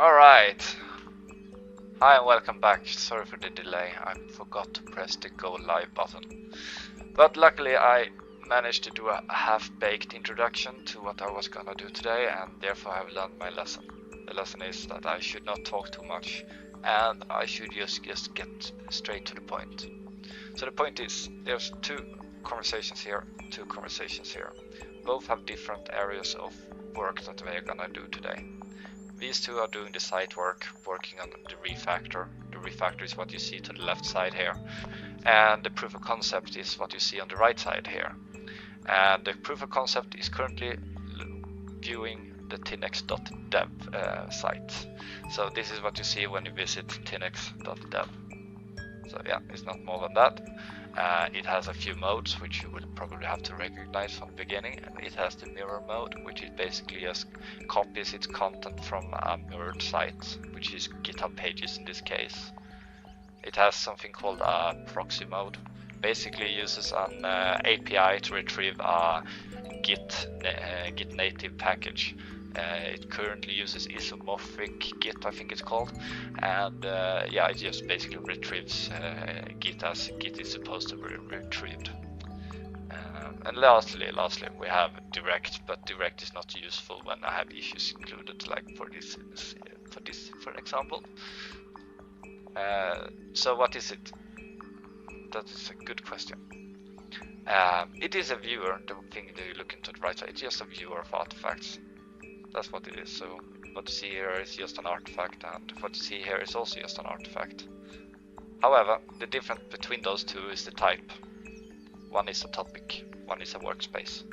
Alright. Hi and welcome back. Sorry for the delay. I forgot to press the go live button. But luckily I managed to do a half-baked introduction to what I was gonna do today, and therefore I've learned my lesson. The lesson is that I should not talk too much and I should just get straight to the point. So the point is, there's two conversations here. Both have different areas of work that we are gonna do today. These two are doing the site work, working on the refactor. The refactor is what you see to the left side here, and the proof of concept is what you see on the right side here. And the proof of concept is currently viewing the tiinex.dev site. So this is what you see when you visit tiinex.dev. So yeah, it's not more than that. It has a few modes which you will probably have to recognize from the beginning. It has the mirror mode, which is basically just copies its content from a mirrored site, which is GitHub pages in this case. It has something called a proxy mode. Basically uses an API to retrieve a Git native package. It currently uses isomorphic Git, I think it's called, and yeah, it just basically retrieves Git as Git is supposed to be retrieved. And lastly, we have direct, but direct is not useful when I have issues included, like for this for example. So what is it? That is a good question. It is a viewer. The thing that you look into the right side, it's just a viewer of artifacts. That's what it is. So what you see here is just an artifact, and what you see here is also just an artifact. However, the difference between those two is the type. One is a topic, one is a workspace.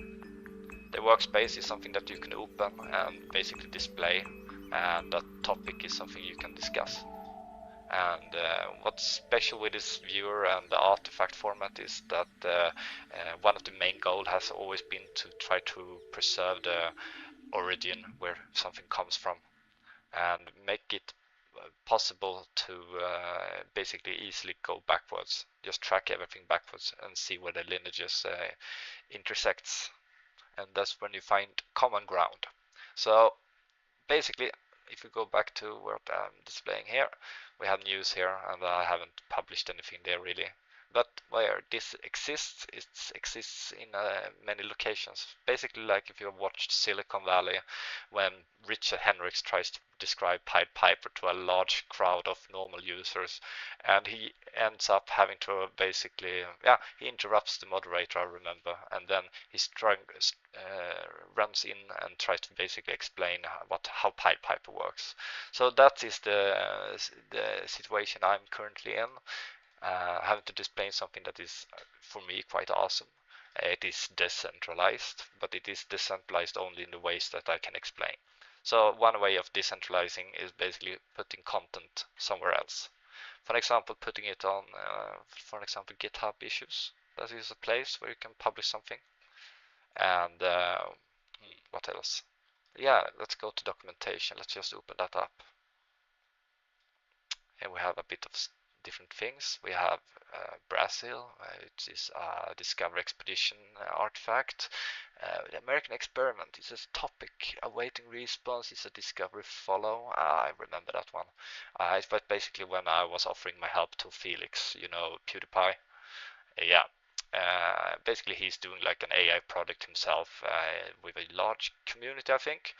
The workspace is something that you can open and basically display, and that topic is something you can discuss. And what's special with this viewer and the artifact format is that one of the main goals has always been to try to preserve the origin where something comes from and make it possible to basically easily go backwards, just track everything backwards and see where the lineages intersects, and that's when you find common ground. So basically, if you go back to what I'm displaying here, we have news here, and I haven't published anything there really. But where this exists, it exists in many locations. Basically, like if you have watched Silicon Valley, when Richard Hendricks tries to describe Pied Piper to a large crowd of normal users, and he ends up having to basically, he interrupts the moderator, I remember, and then he runs in and tries to basically explain how Pied Piper works. So that is the situation I'm currently in. Having to display something that is, for me, quite awesome. It is decentralized, but it is decentralized only in the ways that I can explain. So one way of decentralizing is basically putting content somewhere else. For example, putting it on, for example, GitHub issues. That is a place where you can publish something. And what else? Yeah, let's go to documentation. Let's just open that up. Here we have a bit of different things. We have Brazil, it is a Discovery Expedition artifact. The American Experiment is a topic awaiting response. It's a Discovery follow. I remember that one. It was basically when I was offering my help to Felix, you know, PewDiePie. Yeah. Basically, he's doing like an AI project himself with a large community, I think.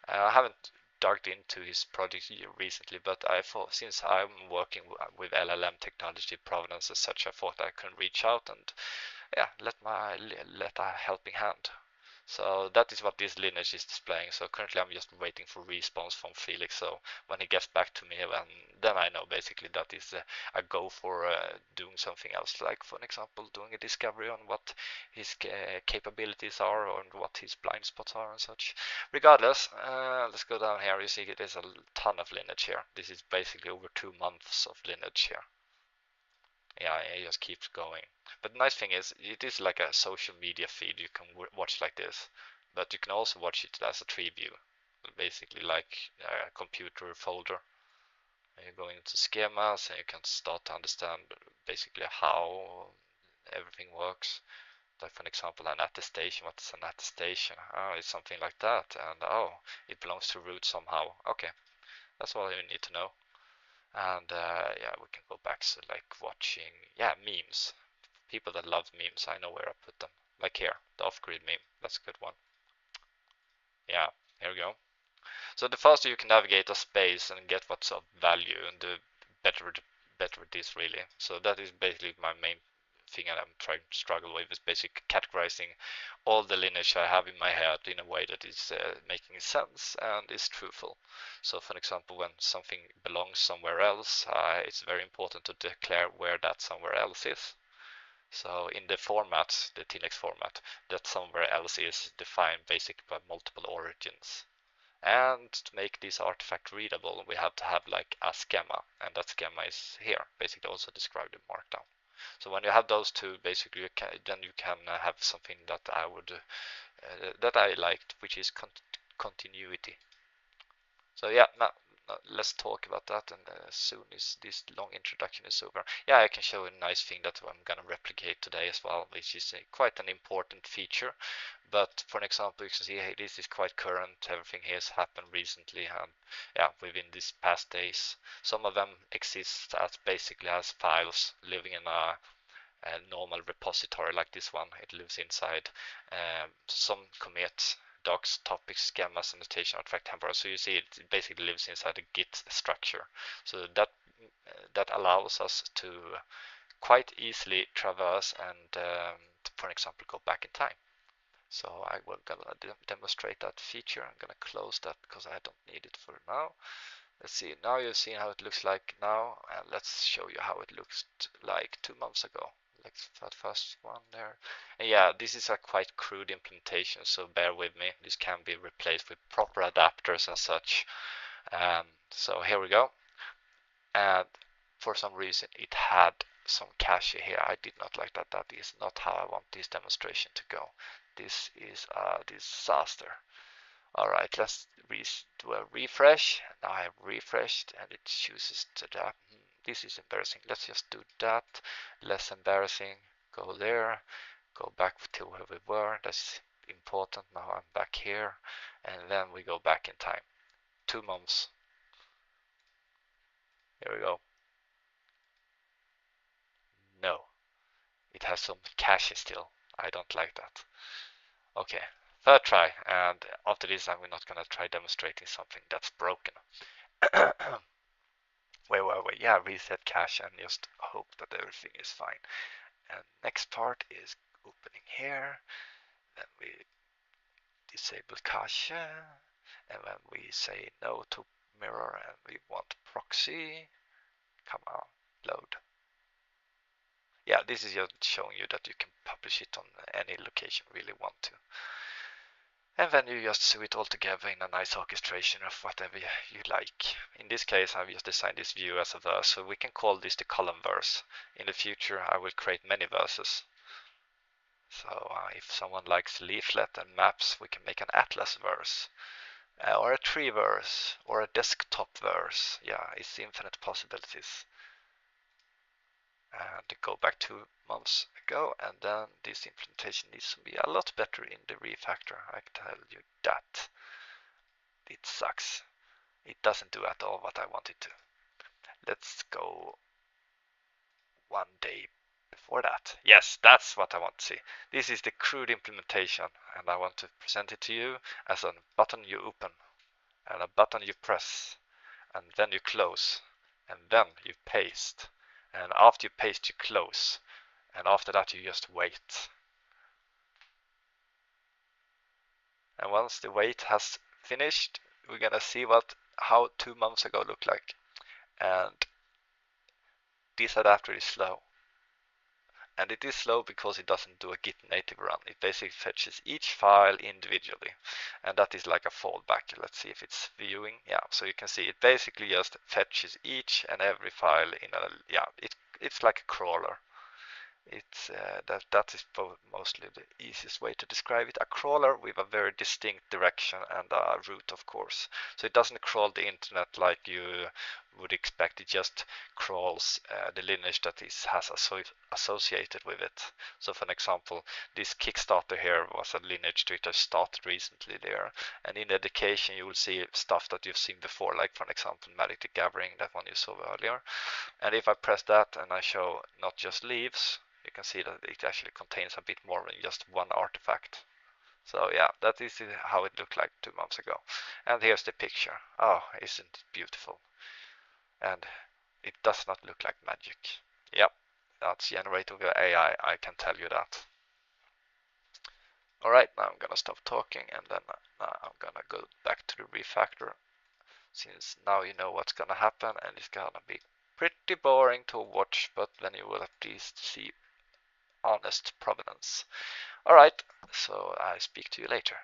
I haven't dug into his project recently, but I thought, since I'm working with LLM technology, provenance as such, I thought I can reach out and let a helping hand. So that is what this lineage is displaying. So currently I'm just waiting for response from Felix. So when he gets back to me, then I know basically that is a go for doing something else, like for example doing a discovery on what his capabilities are and what his blind spots are and such. Regardless, let's go down here. You see there's a ton of lineage here. This is basically over 2 months of lineage here. Yeah, it just keeps going. But the nice thing is, it is like a social media feed you can watch like this, but you can also watch it as a tree view, basically like a computer folder. And you go into schemas and you can start to understand basically how everything works. Like for example, an attestation. What is an attestation? Oh, it's something like that, and oh, it belongs to root somehow. Okay, That's all you need to know. And yeah, we can go back to like watching, yeah, memes. People that love memes, I know where I put them. Like here, the off-grid meme. That's a good one. Yeah, here we go. So the faster you can navigate a space and get what's of value, and the better it is really. So that is basically my main thing, and I'm trying to struggle with is basically categorizing all the lineage I have in my head in a way that is making sense and is truthful. So for example, when something belongs somewhere else, it's very important to declare where that somewhere else is. So in the format, the Tiinex format, that somewhere else is defined basically by multiple origins. And to make this artifact readable, we have to have like a schema, and that schema is here, basically also described in Markdown. So when you have those two, basically, then you can have something that that I liked, which is continuity. So yeah, now let's talk about that, and as soon as this long introduction is over, yeah, I can show a nice thing that I'm gonna replicate today as well, which is quite an important feature. But for an example, you can see hey, this is quite current. Everything here has happened recently, and yeah, within these past days. Some of them exist as basically as files living in a normal repository like this one. It lives inside some commit, docs, topics, schemas, annotation, artifact, temporary. So you see it basically lives inside a Git structure. So that allows us to quite easily traverse and, for example, go back in time. So I will gonna demonstrate that feature. I'm gonna close that because I don't need it for now. Let's see, now you've seen how it looks like now, and let's show you how it looked like 2 months ago. Like that first one there. And yeah, this is a quite crude implementation, so bear with me. This can be replaced with proper adapters and such. So here we go. And for some reason it had some cache here. I did not like that. That is not how I want this demonstration to go. This is a disaster. Alright, let's do a refresh. Now I have refreshed and it chooses to that. This is embarrassing. Let's just do that. Less embarrassing. Go there. Go back to where we were. That's important. Now I'm back here. And then we go back in time. 2 months. Here we go. No. It has some cache still. I don't like that. Okay. Third try. And after this I'm not gonna try demonstrating something that's broken. Where were we? Yeah, reset cache and just hope that everything is fine. And next part is opening here. Then we disable cache. And when we say no to mirror and we want proxy, come on, load. Yeah, this is just showing you that you can publish it on any location you really want to. And then you just sew it all together in a nice orchestration of whatever you like. In this case, I've just designed this view as a verse, so we can call this the column verse. In the future, I will create many verses. So if someone likes leaflet and maps, we can make an atlas verse, or a tree verse, or a desktop verse. Yeah, it's infinite possibilities. And go back 2 months ago, and then this implementation needs to be a lot better in the refactor. I can tell you that. It sucks. It doesn't do at all what I want it to. Let's go 1 day before that. Yes, that's what I want to see. This is the crude implementation, and I want to present it to you as a button you open, and a button you press, and then you close, and then you paste, and after you paste you close, and after that you just wait. And once the wait has finished, we're gonna see how 2 months ago looked like. And this adapter is slow. And it is slow because it doesn't do a git native run. It basically fetches each file individually, and that is like a fallback. Let's see if it's viewing. Yeah, so you can see it basically just fetches each and every file in a, yeah, it's like a crawler. It's that is mostly the easiest way to describe it. A crawler with a very distinct direction and a route, of course. So it doesn't crawl the internet like you would expect. It just crawls the lineage that has associated with it. So for an example, this Kickstarter here was a lineage to it that started recently there. And in education, you will see stuff that you've seen before, like for an example, Magic the Gathering, that one you saw earlier. And if I press that and I show not just leaves, you can see that it actually contains a bit more than just one artifact. So yeah, that is how it looked like 2 months ago. And here's the picture. Oh, isn't it beautiful? And it does not look like magic. Yep, that's generated with AI, I can tell you that. Alright, now I'm gonna stop talking and then I'm gonna go back to the refactor, since now you know what's gonna happen, and it's gonna be pretty boring to watch, but then you will at least see honest provenance. Alright, so I speak to you later.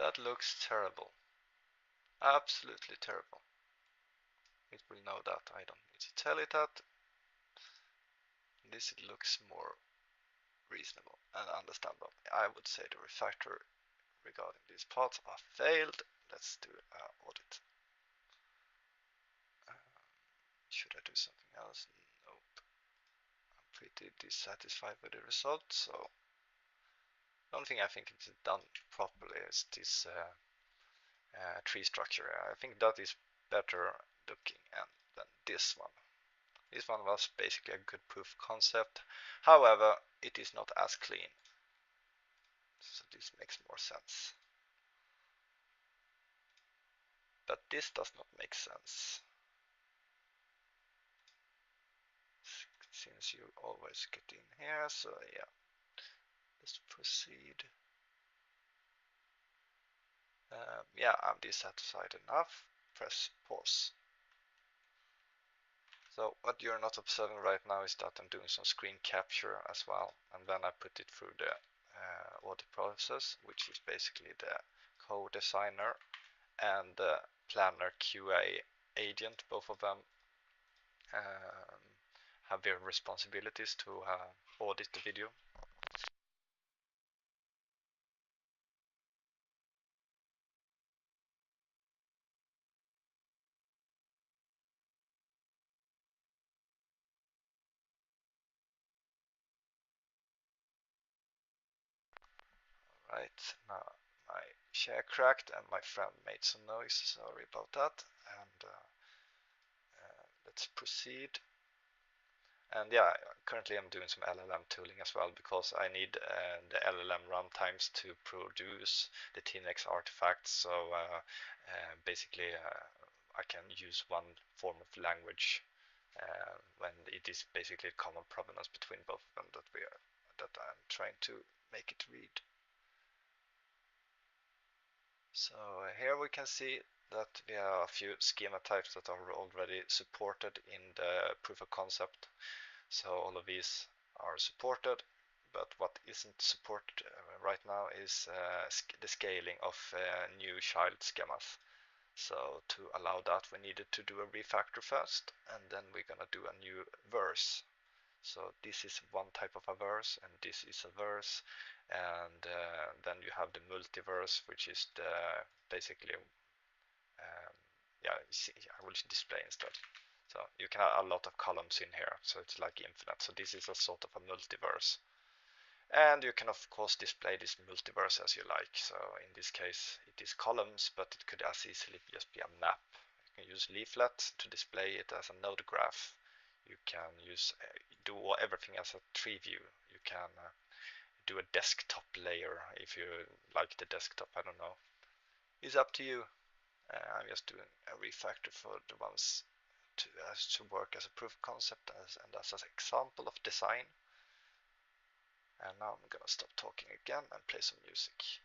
That looks terrible. Absolutely terrible. It will know that. I don't need to tell it that. This looks more reasonable and understandable. I would say the refactor regarding these parts are failed. Let's do an audit. Should I do something else? Nope. I'm pretty dissatisfied with the result, so the only thing I think is done properly is this tree structure. I think that is better looking than this one. This one was basically a good proof of concept. However, it is not as clean. So this makes more sense. But this does not make sense. Since you always get in here, so yeah. Let's proceed. Yeah, I'm dissatisfied enough. Press pause. So what you're not observing right now is that I'm doing some screen capture as well, and then I put it through the audit process, which is basically the co-designer and the planner QA agent. Both of them have their responsibilities to audit the video. Right, now my share cracked and my friend made some noise, sorry about that. And let's proceed. And yeah, currently I'm doing some LLM tooling as well, because I need the LLM runtimes to produce the Tiinex artifacts. So basically I can use one form of language when it is basically a common provenance between both of them that I'm trying to make it read. So here we can see that we have a few schema types that are already supported in the proof of concept. So all of these are supported, but what isn't supported right now is the scaling of new child schemas. So to allow that, we needed to do a refactor first, and then we're gonna do a new verse. So this is one type of a verse, and this is a verse, and then you have the multiverse, which is the basically yeah, I will display instead. So you can have a lot of columns in here, so it's like infinite. So this is a sort of a multiverse, and you can of course display this multiverse as you like. So in this case it is columns, but it could as easily just be a map. You can use leaflet to display it as a node graph. You can use do everything as a tree view. You can do a desktop layer if you like the desktop. I don't know. It's up to you. I'm just doing a refactor for the ones to work as a proof of concept and as an example of design. And now I'm gonna stop talking again and play some music.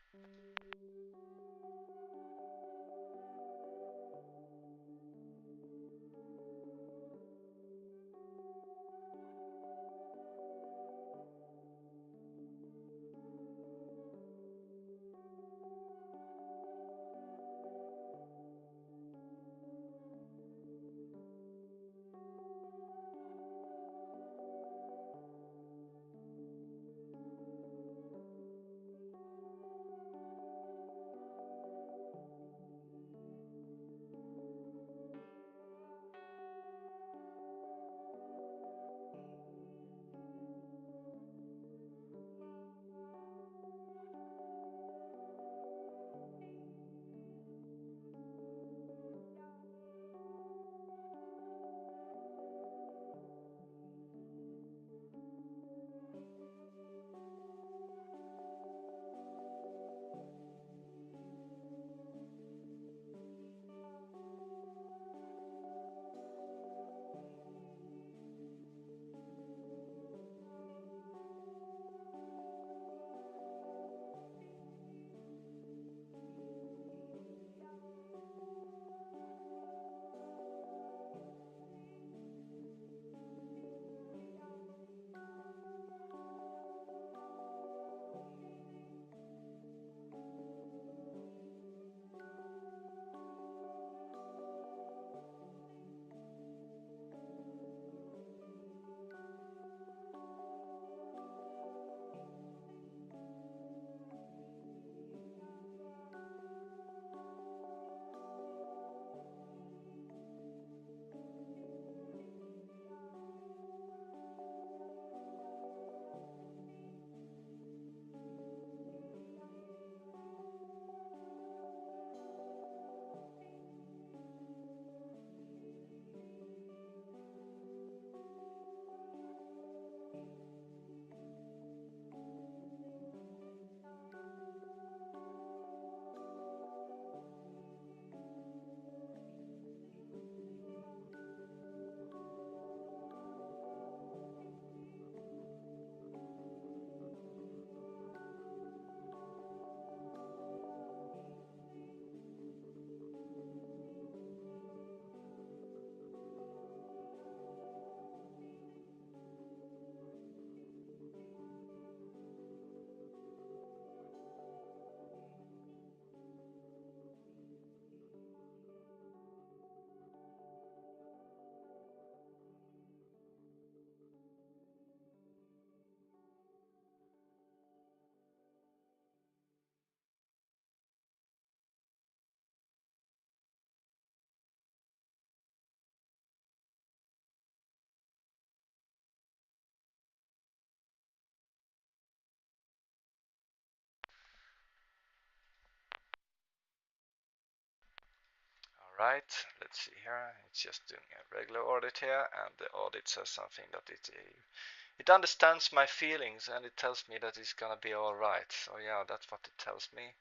Alright, let's see here. It's just doing a regular audit here, and the audit says something that it understands my feelings and it tells me that it's gonna be alright. So yeah, that's what it tells me.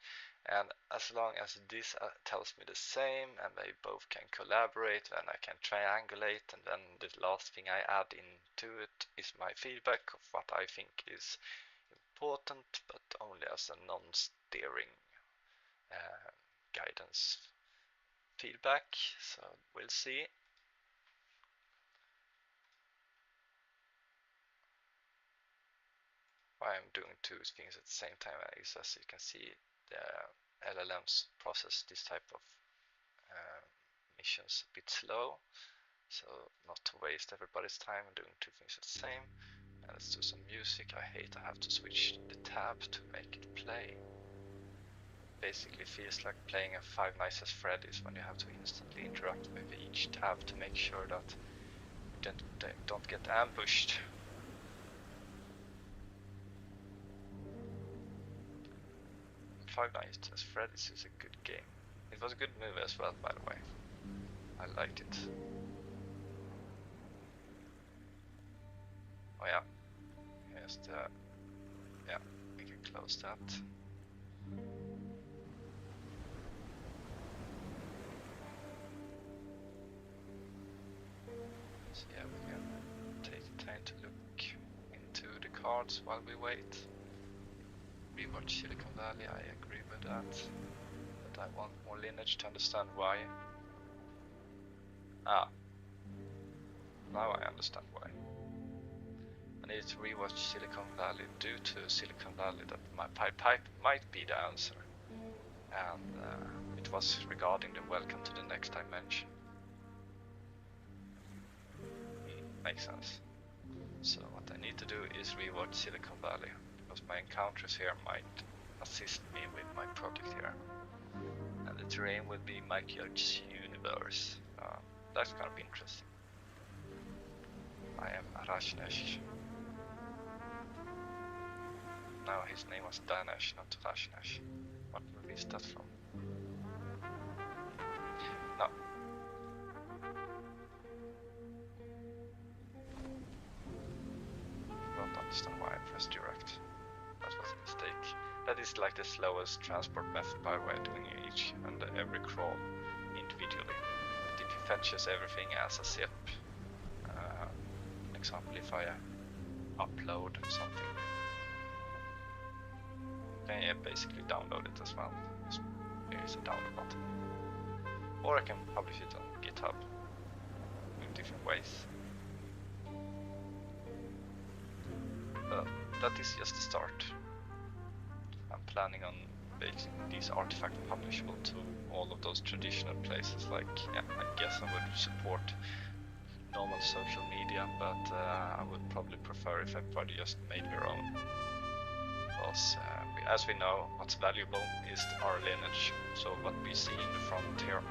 And as long as this tells me the same and they both can collaborate and I can triangulate, and then the last thing I add into it is my feedback of what I think is important, but only as a non-steering guidance feedback. So we'll see. Why I'm doing two things at the same time is, as you can see, the LLMs process this type of missions a bit slow, so not to waste everybody's time doing two things at the same. And let's do some music. I hate I have to switch the tab to make it play. Basically feels like playing a Five Nights at Freddy's when you have to instantly interact with each tab to make sure that you don't get ambushed. Five Nights at Freddy's is a good game. It was a good movie as well, by the way. I liked it. Oh yeah, here's the, yeah, we can close that. So yeah, we can take the time to look into the cards while we wait. Rewatch Silicon Valley, I agree with that. But I want more lineage to understand why. Ah, now I understand why. I need to rewatch Silicon Valley due to Silicon Valley that my pipe might be the answer. And it was regarding the Welcome to the Next Dimension. Makes sense. So what I need to do is rewatch Silicon Valley, because my encounters here might assist me with my project here. And the terrain will be Michael's universe. That's gonna be interesting. I am Rajneesh. No, his name was Danesh, not Rajneesh. What movie is that from? No. Don't understand why I pressed direct. That was a mistake. That is like the slowest transport method, by the way, doing each and every crawl individually. But if it fetches everything as a zip, for example, if I upload something, then I basically download it as well. There is a download button. Or I can publish it on GitHub in different ways. But that is just the start. I'm planning on making these artifacts publishable to all of those traditional places. Like, yeah, I guess I would support normal social media, but I would probably prefer if everybody just made their own. Because as we know, what's valuable is our lineage. So what we see in the front here,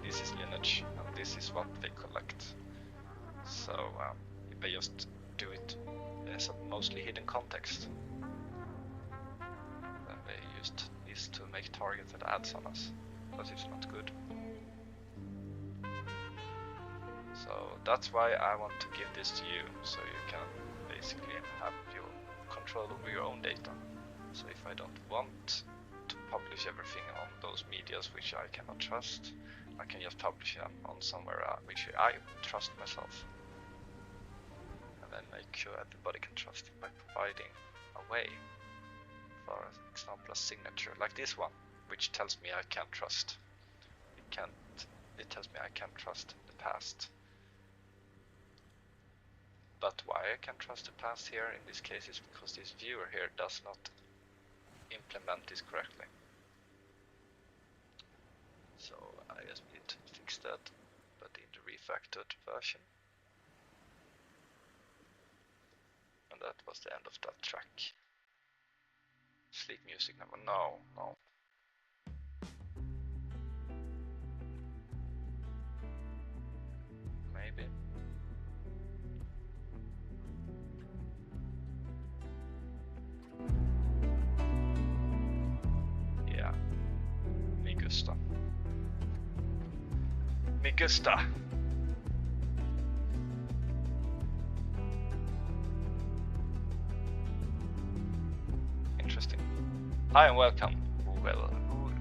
this is lineage, and this is what they collect. So if they just do it as a mostly hidden context, then they used this to make targeted ads on us, but it's not good. So that's why I want to give this to you, so you can basically have your control over your own data. So if I don't want to publish everything on those medias which I cannot trust, I can just publish them on somewhere which I trust myself. And then make sure everybody can trust it by providing a way. For example, a signature like this one, which tells me I can't trust. It tells me I can't trust the past. But why I can trust the past here in this case is because this viewer here does not implement this correctly. So I just need to fix that, but in the refactored version. And that was the end of that track. Sleep music number, no. Maybe. Yeah, Migusta. Gusta. Interesting. Hi and welcome. Well, who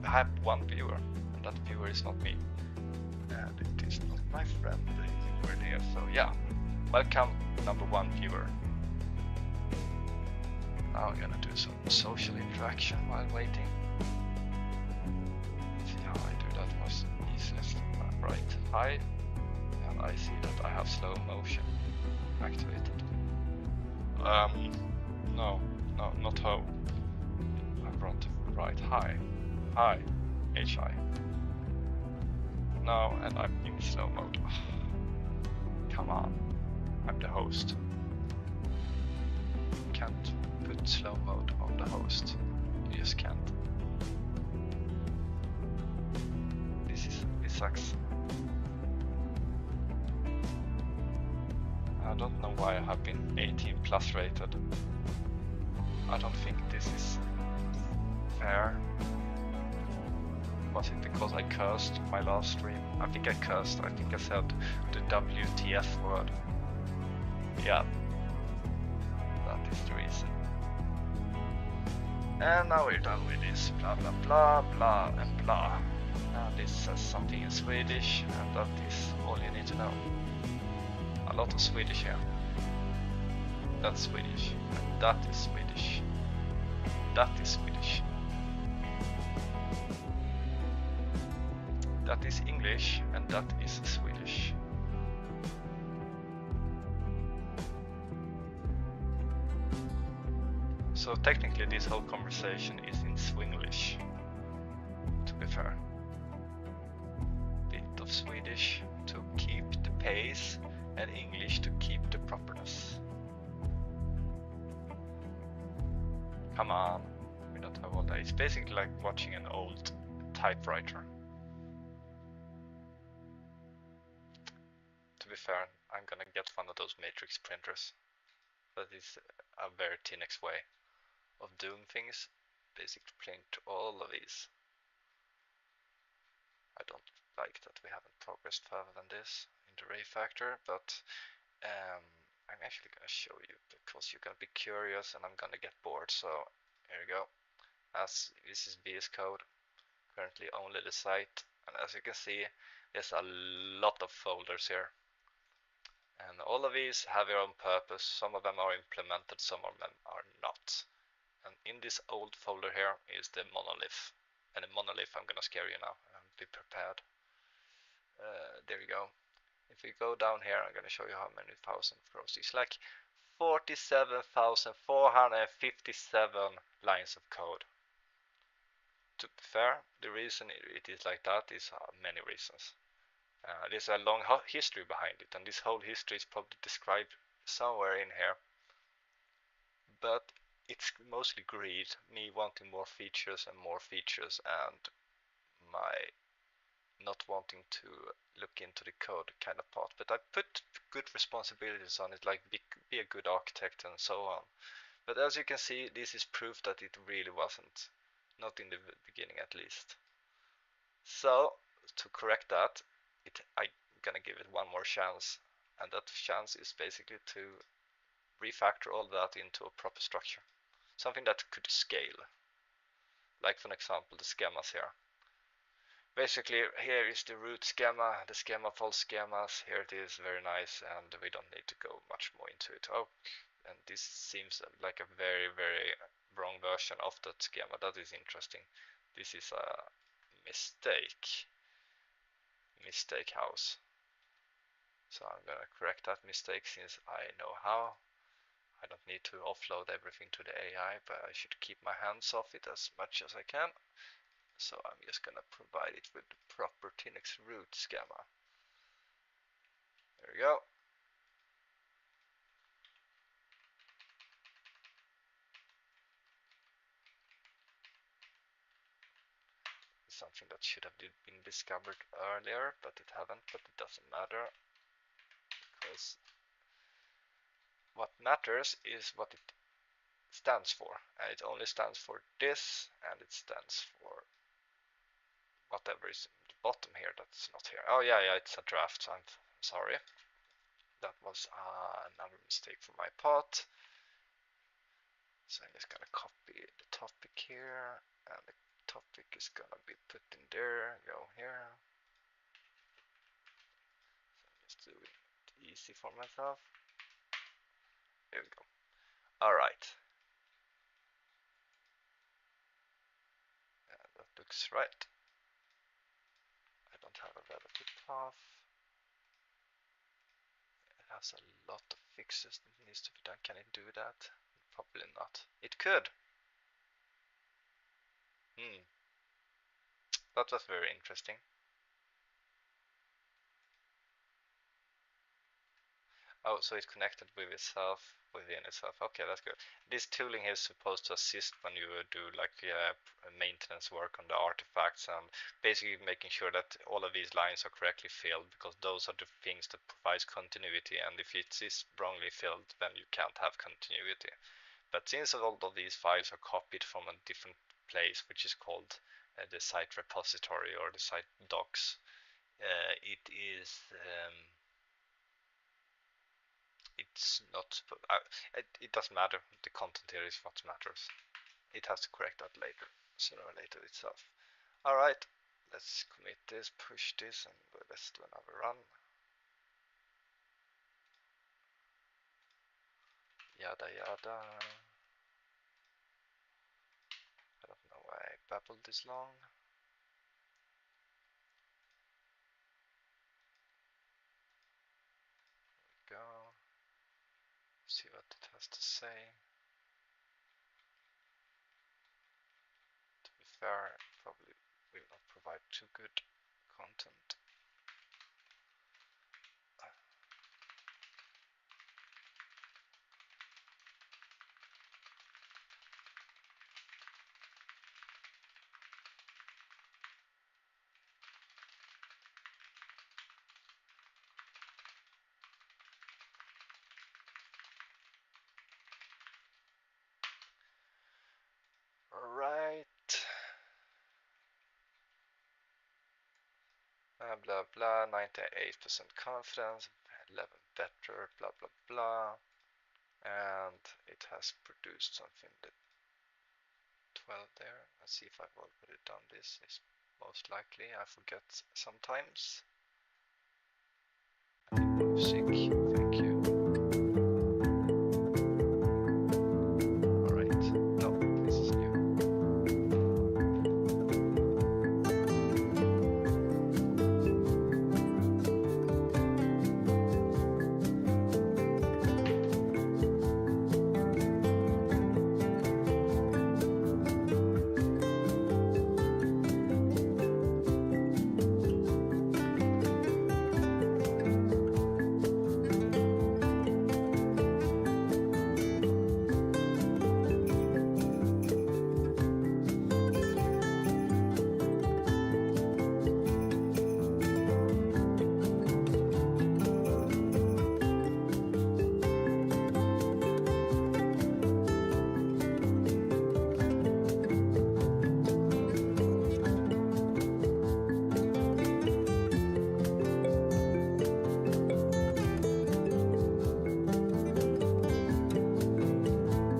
had one viewer, and that viewer is not me, and it is not my friend anywhere there. So yeah, welcome number one viewer. Now I'm gonna do some social interaction while waiting. See how I do that was easiest. Right, hi, and I see that I have slow motion activated. No, not ho. I want to write hi, hi, hi. No, and I'm in slow mode. Come on, I'm the host. Can't put slow mode on the host. You just can't. This sucks. I don't know why I have been 18 plus rated. I don't think this is fair. Was it because I cursed my last stream? I think I cursed. I think I said the WTF word. Yeah. That is the reason. And now we're done with this. Blah blah blah blah and blah. Now this says something in Swedish, and that is all you need to know. A lot of Swedish here. That's Swedish. And that is Swedish. That is Swedish. That is English, and that is Swedish. So technically this whole conversation is in Swinglish, to be fair. Bit of Swedish to keep the pace, and English to keep the properness. Come on, we don't have all that. It's basically like watching an old typewriter. To be fair, I'm gonna get one of those matrix printers. That is a very Tiinex way of doing things. Basically print all of these. I don't like that we haven't progressed further than this in the Refactor, but I'm actually gonna show you because you're gonna be curious and I'm gonna get bored. So here we go. As this is VS Code, currently only the site, and as you can see, there's a lot of folders here. And all of these have their own purpose. Some of them are implemented, some of them are not. And in this old folder here is the monolith. And the monolith, I'm gonna scare you now. Be prepared. There we go. If we go down here, I'm gonna show you how many thousand rows. It's like 47,457 lines of code. To be fair, the reason it is like that is many reasons. There's a long history behind it, and this whole history is probably described somewhere in here. But it's mostly greed, me wanting more features, and my not wanting to look into the code kind of part. But I put good responsibilities on it, like be a good architect and so on. But as you can see, this is proof that it really wasn't. Not in the beginning at least. So to correct that, I'm gonna give it one more chance, and that chance is basically to refactor all that into a proper structure, something that could scale, like for example the schemas here. Basically here is the root schema, the schema false schemas. Here it is, very nice, and we don't need to go much more into it. Oh, and this seems like a very wrong version of that schema. That is interesting. This is a mistake house. So I'm gonna correct that mistake since I know how. I don't need to offload everything to the AI, but I should keep my hands off it as much as I can. So I'm just gonna provide it with the proper Tiinex root schema. There we go. Something that should have been discovered earlier, but it haven't, but it doesn't matter, because what matters is what it stands for, and it only stands for this, and it stands for whatever is in the bottom here that's not here. Oh yeah, it's a draft. I'm sorry. That was another mistake from my part. So I'm just gonna copy the topic here, and the topic is gonna be put in there. Go here. So I'm just doing it easy for myself. There we go. All right. That looks right. I don't have a relative path. It has a lot of fixes that needs to be done. Can it do that? Probably not. It could. That was very interesting. Oh, so it's connected with itself, within itself. Okay, that's good. This tooling is supposed to assist when you do like maintenance work on the artifacts, and basically making sure that all of these lines are correctly filled, because those are the things that provides continuity, and if it is wrongly filled, then you can't have continuity. But since all of these files are copied from a different place, which is called the site repository or the site docs, it is it's not, it doesn't matter. The content here is what matters. It has to correct that later, sooner or later itself. All right, let's commit this, push this, and let's do another run. Yada yada. I don't know why I babbled this long. There we go. See what it has to say. To be fair, it probably will not provide too good content. Blah blah, 98% confidence, 11 better, blah blah blah, and it has produced something that 12 there. Let's see if I've already done this. It's most likely. I forget sometimes. Music, thank you. Alright, no, this is new.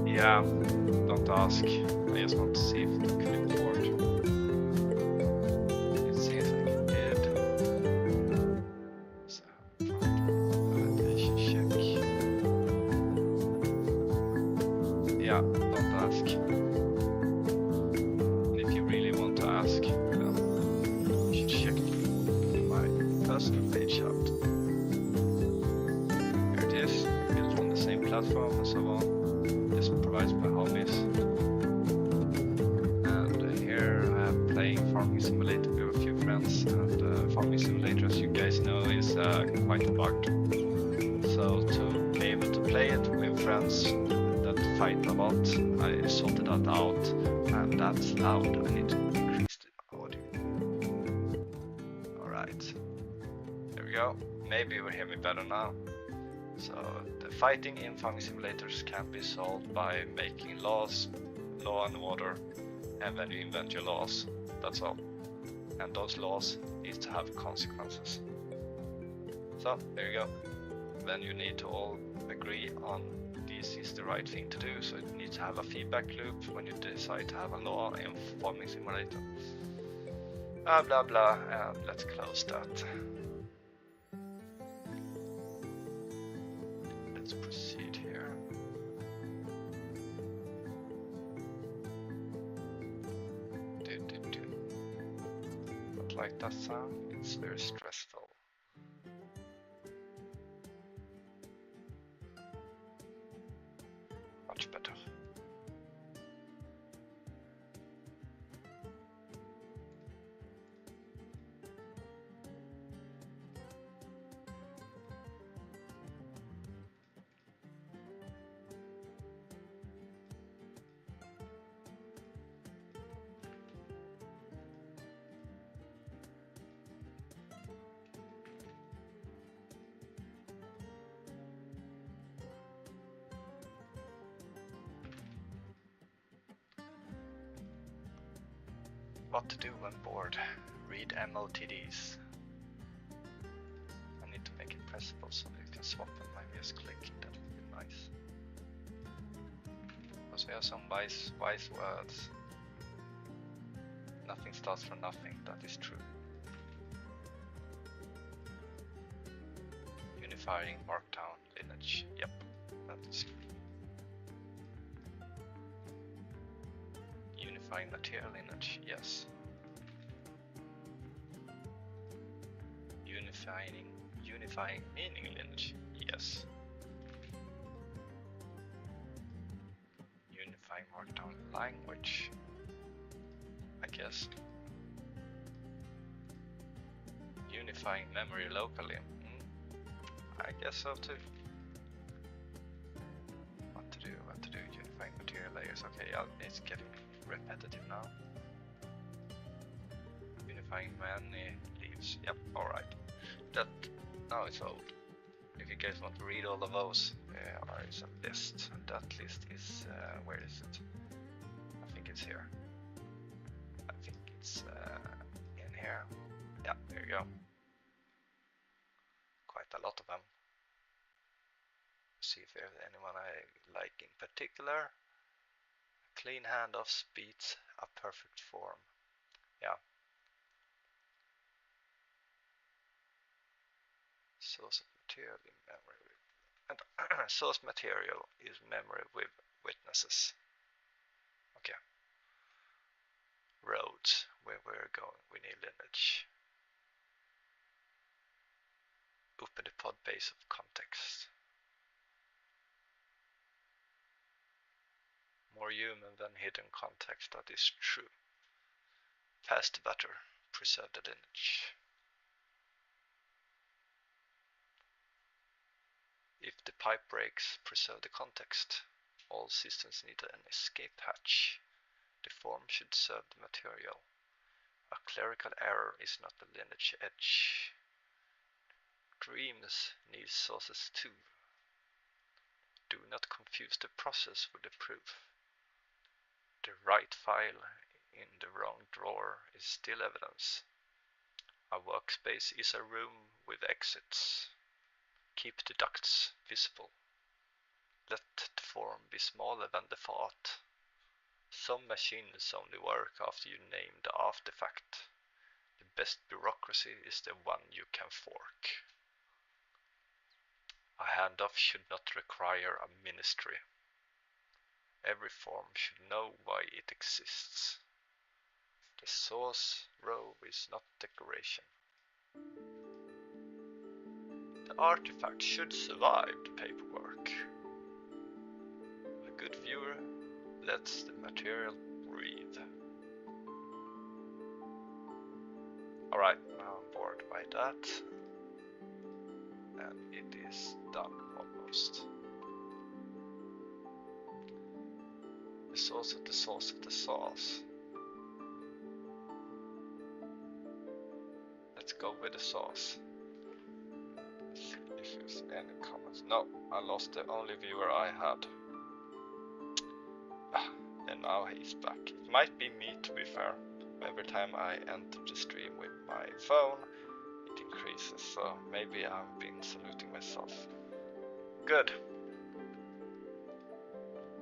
Yeah, don't ask. I just want to see if the clipboard. Let's see if I did. So, validation check. Yeah, don't ask. And if you really want to ask, then you should check my personal page out. Here it is, built on the same platform and so on. This provides my hobbies, and here I am playing Farming Simulator with a few friends, and Farming Simulator, as you guys know, is quite bugged. So to be able to play it with friends that fight a lot, I sorted that out, and that's loud. I need to increase the audio. Alright, there we go. Maybe you will hear me better now. So the fighting in farming simulators can be solved by making laws, law and order, and then you invent your laws. That's all. and those laws need to have consequences. So there you go. Then you need to all agree on this is the right thing to do. So you need to have a feedback loop when you decide to have a law in farming simulator. Blah blah blah, and let's close that. Let's proceed here. Don't like that sound, it's very stressful. Much better. What to do when bored? Read MOTDs. I need to make it pressable so you can swap them. Maybe just click, that would be nice. Because we have some wise words. Nothing starts from nothing, that is true. Unifying markdown lineage, yep, that is true. Unifying material lineage, yes. Unifying meaning lineage, yes. Unifying markdown language, I guess. Unifying memory locally, I guess so too. What to do, unifying material layers, okay, it's getting repetitive now. Unifying many leaves, yep, alright. That, now it's old. If you guys want to read all of those, there is a list, and that list is, where is it? I think it's here. I think it's in here. Yeah, there you go. Quite a lot of them. See if there's anyone I like in particular. Clean handoffs beats a perfect form. Yeah. Source of material in memory with, and source material is memory with witnesses. Okay. Roads, where we're going, we need lineage. Open the pod base of context. More human than hidden context, that is true. Faster better, preserve the lineage. If the pipe breaks, preserve the context. All systems need an escape hatch. The form should serve the material. A clerical error is not a lineage edge. Dreams need sources too. Do not confuse the process with the proof. The right file in the wrong drawer is still evidence. A workspace is a room with exits. Keep the ducts visible. Let the form be smaller than the thought. Some machines only work after you name the artifact. The best bureaucracy is the one you can fork. A handoff should not require a ministry. Every form should know why it exists. The source row is not decoration. The artifact should survive the paperwork. A good viewer lets the material breathe. Alright, now I'm bored by that. And it is done almost. The source of the source of the source. Let's go with the source. If there's any comments. No, I lost the only viewer I had. And now he's back. It might be me, to be fair, every time I enter the stream with my phone, it increases. So maybe I've been saluting myself. Good.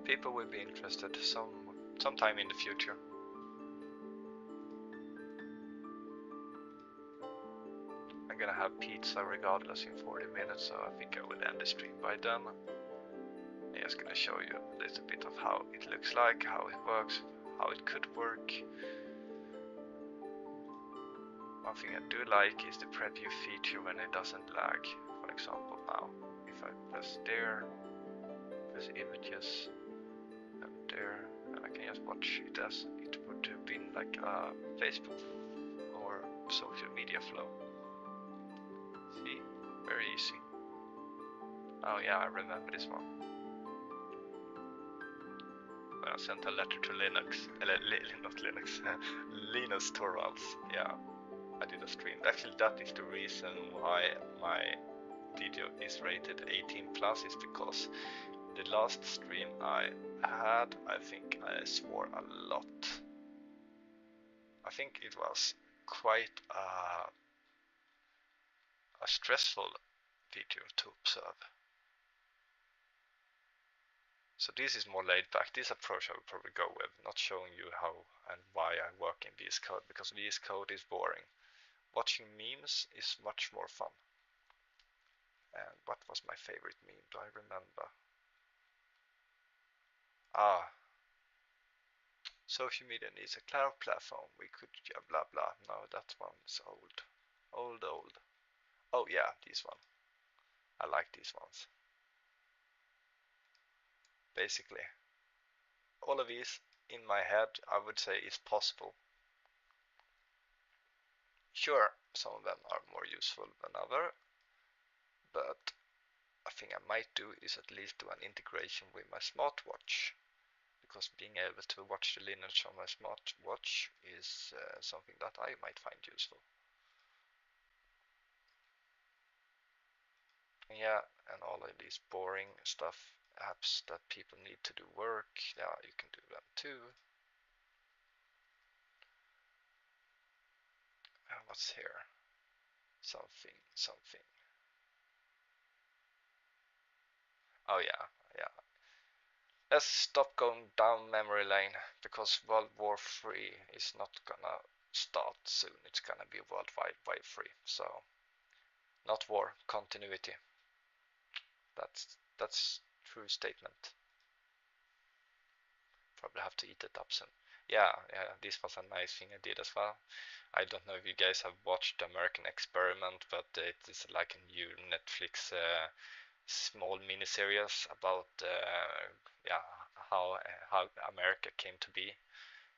People will be interested sometime in the future. I'm gonna have pizza regardless in 40 minutes, so I think I will end the stream by then. I'm just gonna show you a little bit of how it looks like, how it works, how it could work. One thing I do like is the preview feature when it doesn't lag. For example, now if I press there, press images, and there, and I can just watch it as it would have been like a Facebook or social media flow. See? Very easy. Oh yeah, I remember this one. When I sent a letter to Linux, not Linux, Linus Torvalds. Yeah, I did a stream. Actually, that is the reason why my video is rated 18 plus, is because the last stream I had, I think I swore a lot. I think it was quite a stressful video to observe. So this is more laid back. This approach I would probably go with, not showing you how and why I work in VS Code, because VS Code is boring. Watching memes is much more fun. And what was my favorite meme? Do I remember? Social media needs a cloud platform. We could blah blah. No, that one's old. Old. Oh yeah, this one. I like these ones. Basically, all of these in my head, I would say is possible. Sure, some of them are more useful than others, but a thing I might do is at least do an integration with my smartwatch, because being able to watch the lineage on my smartwatch is something that I might find useful. Yeah, and all of these boring stuff, apps that people need to do work, yeah, you can do them too. What's here? Something. Oh yeah. Let's stop going down memory lane, because World War III is not gonna start soon. It's gonna be World Wide Free. So, not war, continuity. That's true statement. Probably have to eat it up soon. Yeah, this was a nice thing I did as well. I don't know if you guys have watched the American Experiment, but it is like a new Netflix small miniseries about how America came to be,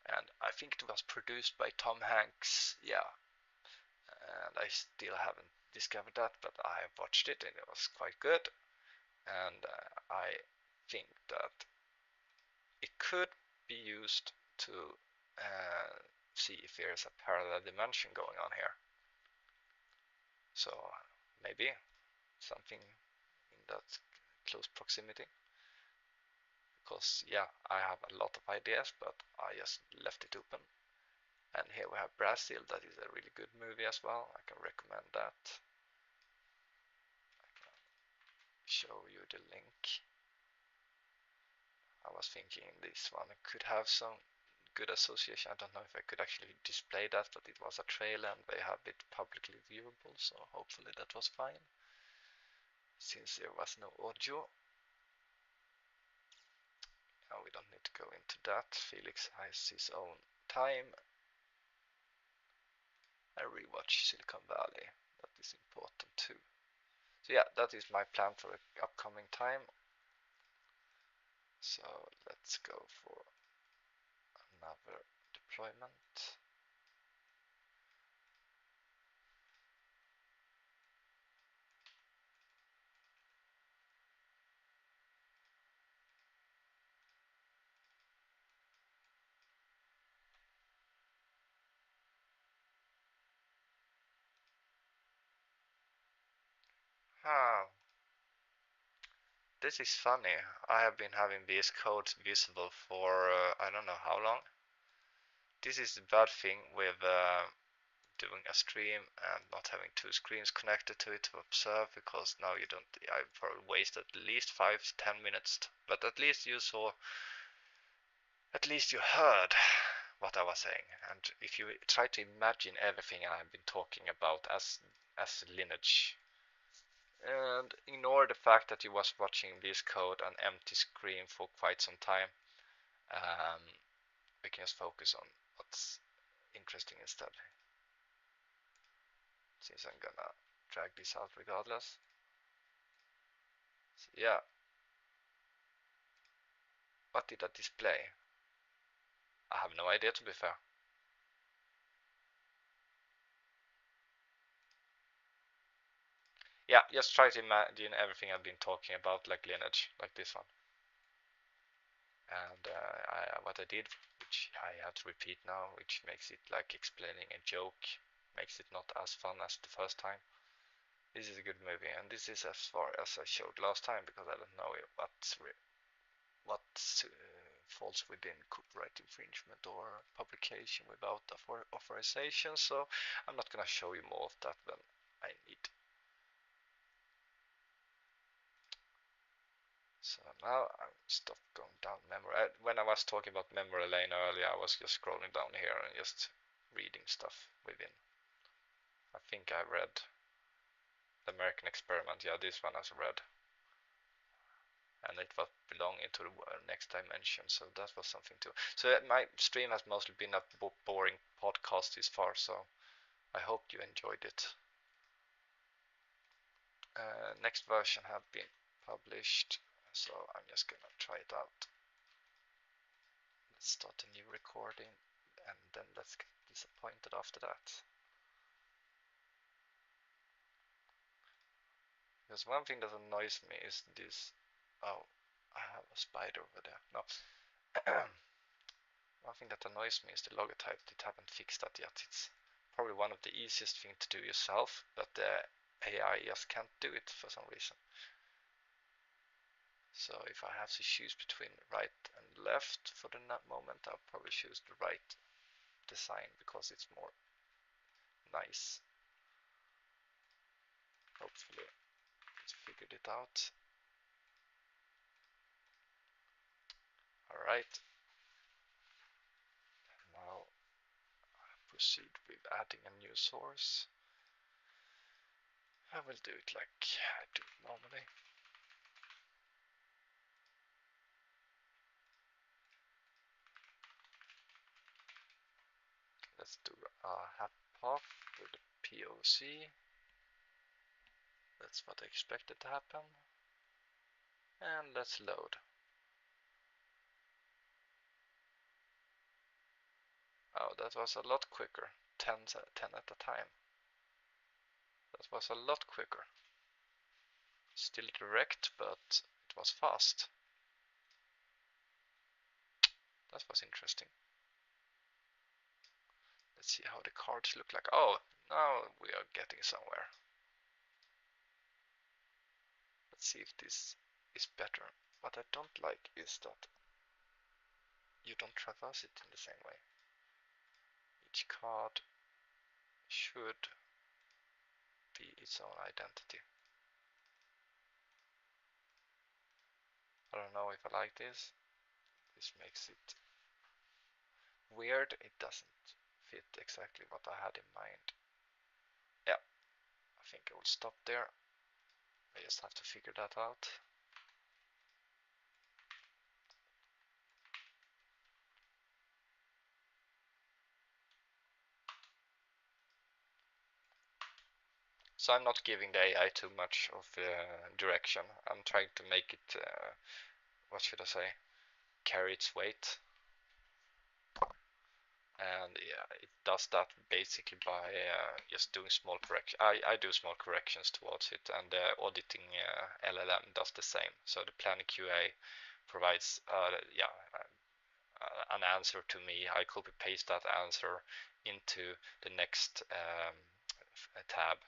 and I think it was produced by Tom Hanks. Yeah, and I still haven't discovered that, but I have watched it and it was quite good, and I think that it could be used to see if there's a parallel dimension going on here. So maybe something in that close proximity. Because yeah, I have a lot of ideas, but I just left it open. And here we have Brazil, that is a really good movie as well. I can recommend that. I can show you the link. I was thinking this one could have some good association. I don't know if I could actually display that, but it was a trailer and they have it publicly viewable, so hopefully that was fine. Since there was no audio. Now we don't need to go into that. Felix has his own time. I rewatch Silicon Valley. That is important too. So yeah, that is my plan for the upcoming time. So let's go for another deployment. Ah, this is funny. I have been having VS Code visible for I don't know how long. this is the bad thing with doing a stream and not having two screens connected to it to observe, because now you don't, I probably wasted at least 5-10 minutes, but at least you saw, at least you heard what I was saying. And if you try to imagine everything I've been talking about as lineage, and ignore the fact that you was watching this code on empty screen for quite some time, we can just focus on what's interesting instead. Since I'm gonna drag this out regardless. So yeah, what did I display? I have no idea, to be fair. Yeah, just try to imagine everything I've been talking about, like lineage, like this one. And what I did, which I have to repeat now, which makes it like explaining a joke, makes it not as fun as the first time. This is a good movie, and this is as far as I showed last time, because I don't know what falls within copyright infringement or publication without authorization, so I'm not gonna show you more of that than I need. So now I'm stopped going down memory. When I was talking about memory lane earlier, I was just scrolling down here and just reading stuff within. I think I read the American Experiment. Yeah, this one I read. And it was belonging to the next dimension, so that was something too. So my stream has mostly been a boring podcast this far, so I hope you enjoyed it. Next version have been published, so I'm just gonna try it out. Let's start a new recording, and then let's get disappointed after that. Because one thing that annoys me is this. Oh, I have a spider over there. No. One thing that annoys me is the logotype. They haven't fixed that yet. It's probably one of the easiest things to do yourself, but the AI just can't do it for some reason. So if I have to choose between right and left for the moment, I'll probably choose the right design because it's more nice. Hopefully it's figured it out. Alright. Now proceed with adding a new source. I will do it like I do it normally. Let's do a hat path with a POC. That's what I expected to happen. And let's load. Oh, that was a lot quicker. 10 at a time. That was a lot quicker. Still direct, but it was fast. That was interesting. Let's see how the cards look like. Oh, now we are getting somewhere. Let's see if this is better. What I don't like is that you don't traverse it in the same way. Each card should be its own identity. I don't know if I like this. This makes it weird. It doesn't fit exactly what I had in mind. Yeah, I think I will stop there. I just have to figure that out. So I'm not giving the AI too much of direction. I'm trying to make it, what should I say, carry its weight. And yeah, it does that basically by just doing small corrections. I do small corrections towards it, and the auditing LLM does the same. So the planning QA provides an answer to me. I copy paste that answer into the next tab,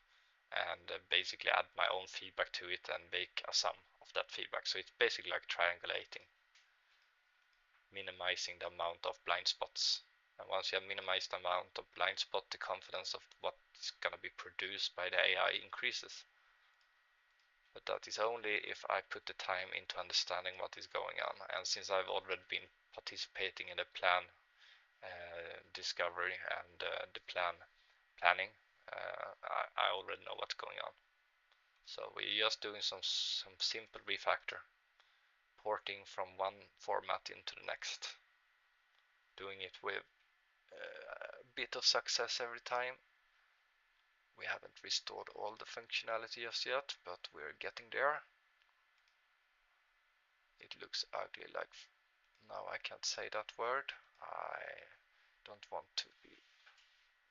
and basically add my own feedback to it and make a sum of that feedback. So it's basically like triangulating, minimizing the amount of blind spots. And once you have minimized the amount of blind spot, the confidence of what's going to be produced by the AI increases. But that is only if I put the time into understanding what is going on. And since I've already been participating in the plan discovery and the planning, I already know what's going on. So we're just doing some simple refactor, porting from one format into the next, doing it with a bit of success every time. We haven't restored all the functionality just yet, but we're getting there. It looks ugly, like now I can't say that word. I don't want to be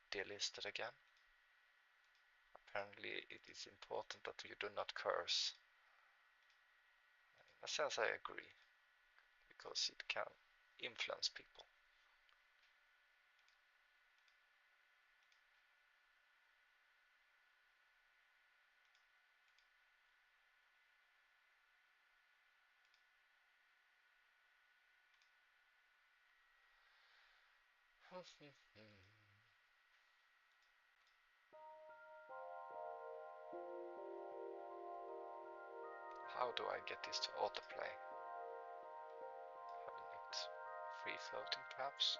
delisted again. Apparently it is important that you do not curse. In a sense I agree, because it can influence people. How do I get this to autoplay? Having it free floating perhaps?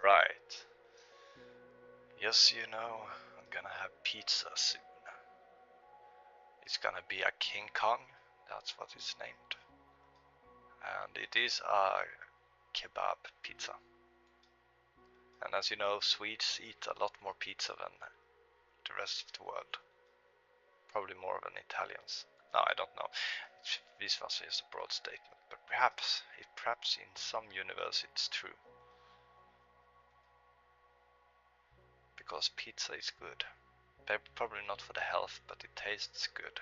Right. Yes, you know, I'm gonna have pizza soon. It's gonna be a King Kong, that's what it's named. And it is a kebab pizza. And as you know, Swedes eat a lot more pizza than the rest of the world. Probably more than Italians. No, I don't know. This was just a broad statement, but perhaps in some universe it's true. Because pizza is good. Probably not for the health, but it tastes good.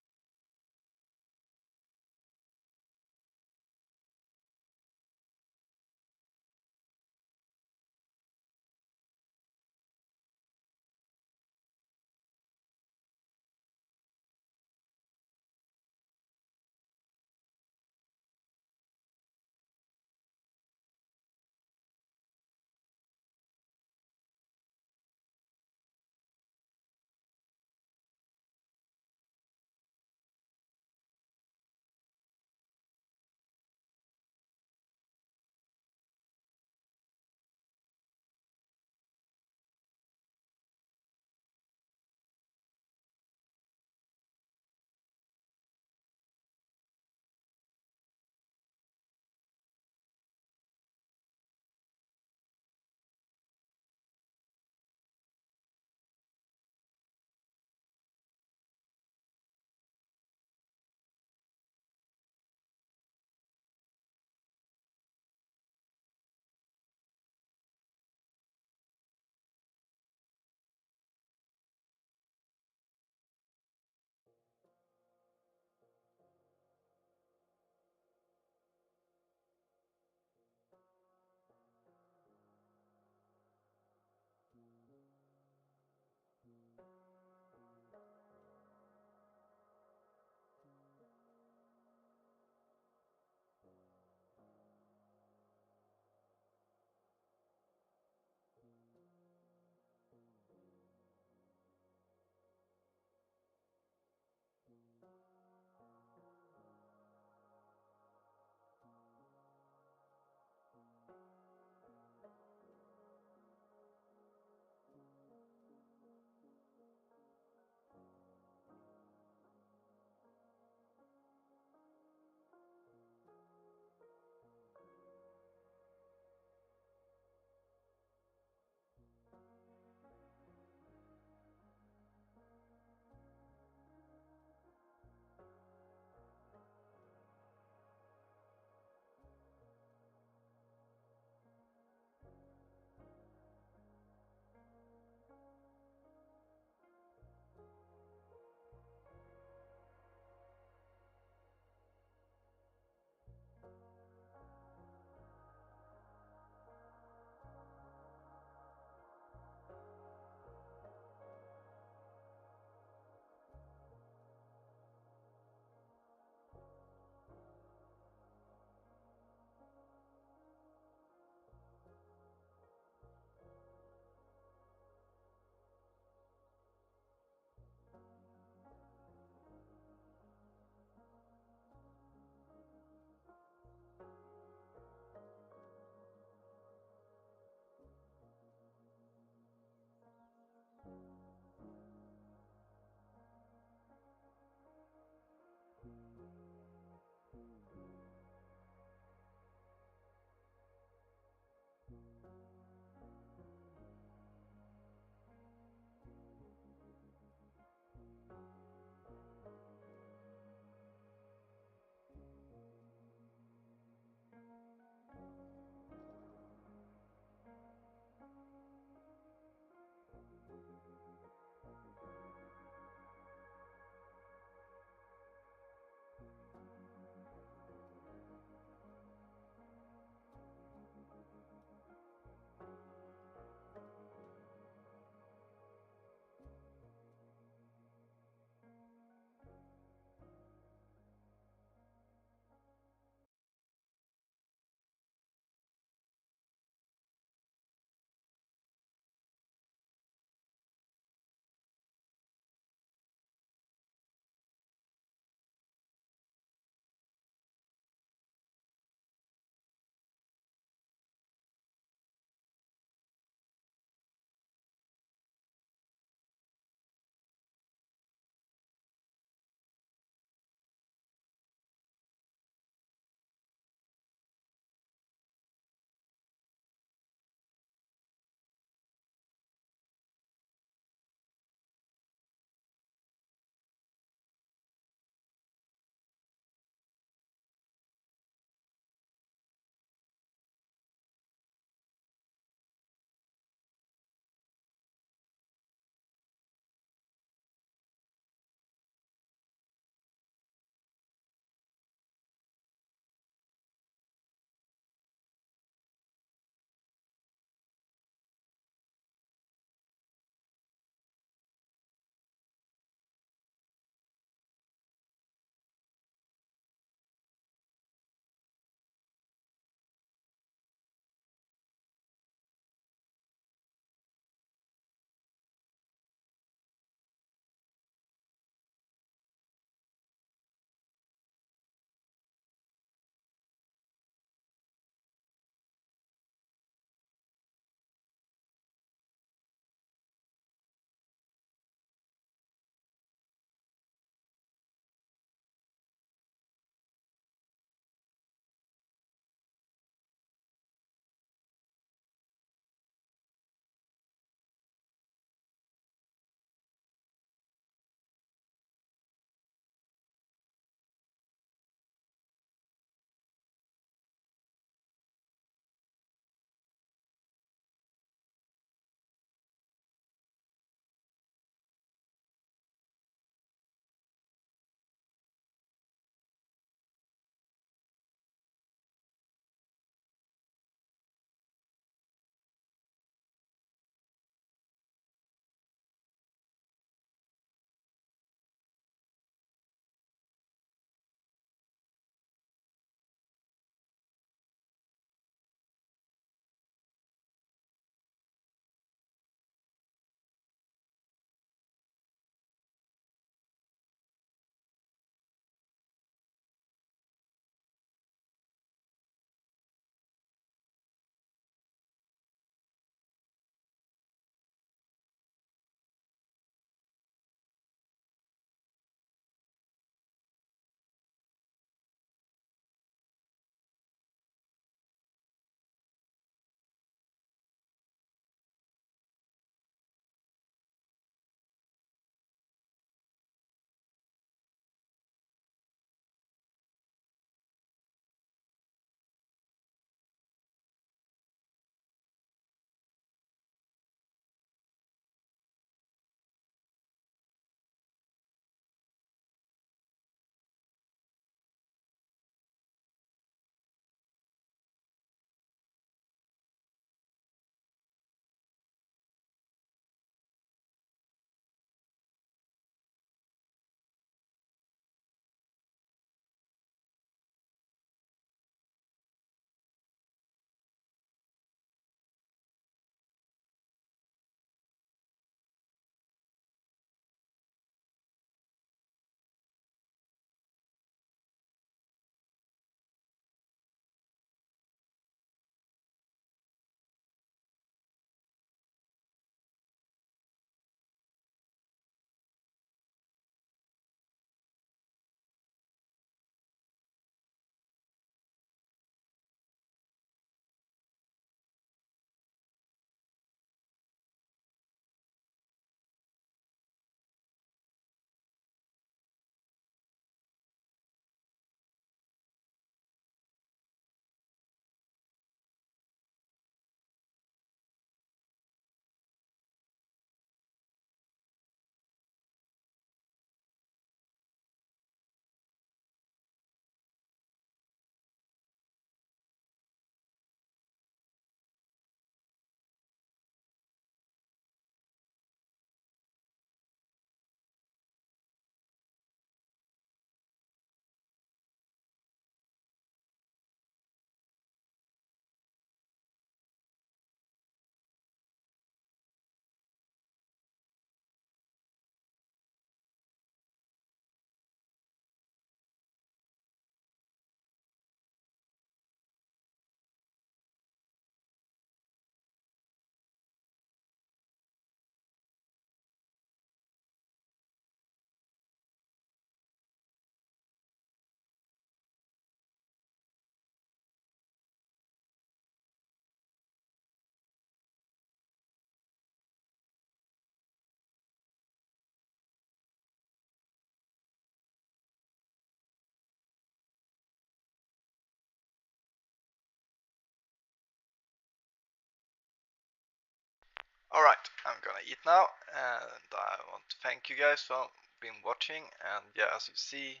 Alright, I'm gonna eat now, and I want to thank you guys for being watching. And yeah, as you see,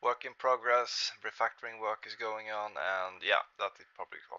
work in progress, refactoring work is going on, and yeah, that is probably what